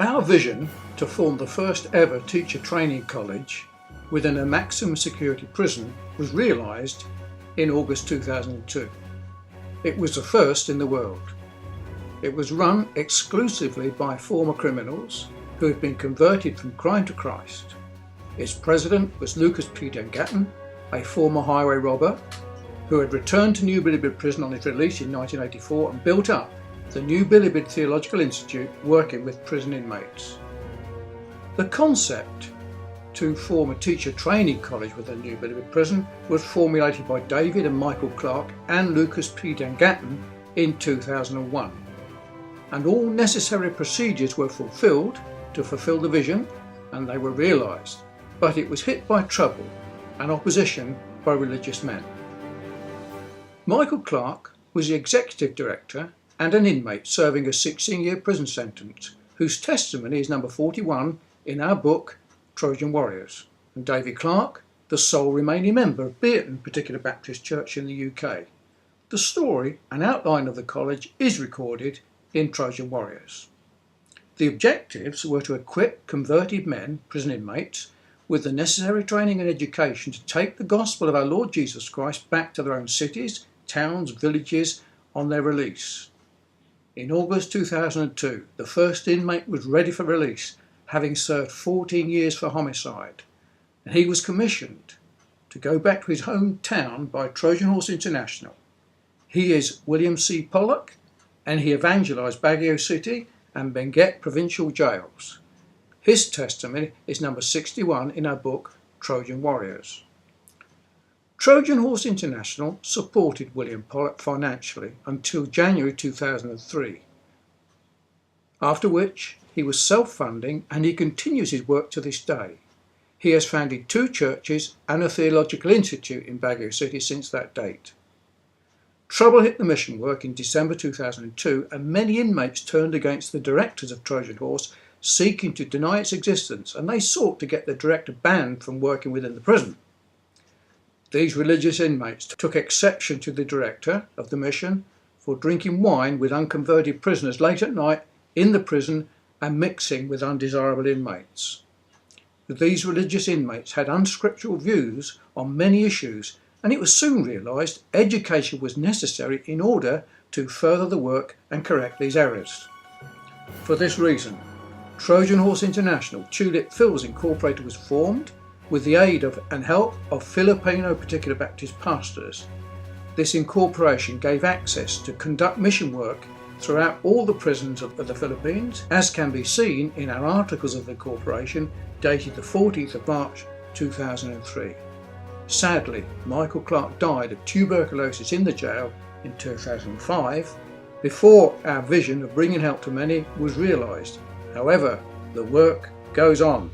Our vision to form the first ever teacher training college within a maximum security prison was realised in August 2002. It was the first in the world. It was run exclusively by former criminals who had been converted from crime to Christ. Its president was Lucas P. Dengatton, a former highway robber who had returned to New Bilibid Prison on his release in 1984 and built up the New Bilibid Theological Institute working with prison inmates. The concept to form a teacher training college within New Bilibid Prison was formulated by David and Michael Clarke and Lucas P. Dengatton in 2001, and all necessary procedures were fulfilled to fulfill the vision, and they were realised, but it was hit by trouble and opposition by religious men. Michael Clarke was the executive director and an inmate serving a 16-year prison sentence, whose testimony is number 41 in our book Trojan Warriors, and David Clarke, the sole remaining member of Beaton Particular Baptist Church in the UK. The story and outline of the college is recorded in Trojan Warriors. The objectives were to equip converted men, prison inmates, with the necessary training and education to take the gospel of our Lord Jesus Christ back to their own cities, towns, villages on their release. In August 2002, the first inmate was ready for release, having served 14 years for homicide, and he was commissioned to go back to his hometown by Trojan Horse International. He is William C. Pollock, and he evangelised Baguio City and Benguet provincial jails. His testimony is number 61 in our book Trojan Warriors. Trojan Horse International supported William Pollock financially until January 2003, after which he was self-funding, and he continues his work to this day. He has founded 2 churches and a theological institute in Baguio City since that date. Trouble hit the mission work in December 2002, and many inmates turned against the directors of Trojan Horse, seeking to deny its existence, and they sought to get the director banned from working within the prison. These religious inmates took exception to the director of the mission for drinking wine with unconverted prisoners late at night in the prison and mixing with undesirable inmates. These religious inmates had unscriptural views on many issues, and it was soon realised education was necessary in order to further the work and correct these errors. For this reason, Trojan Horse International, Tulip Fields Incorporated was formed with the aid of and help of Filipino Particular Baptist pastors. This incorporation gave access to conduct mission work throughout all the prisons of the Philippines, as can be seen in our articles of the corporation dated the 14th of March 2003. Sadly, Michael Clarke died of tuberculosis in the jail in 2005, before our vision of bringing help to many was realised. However, the work goes on.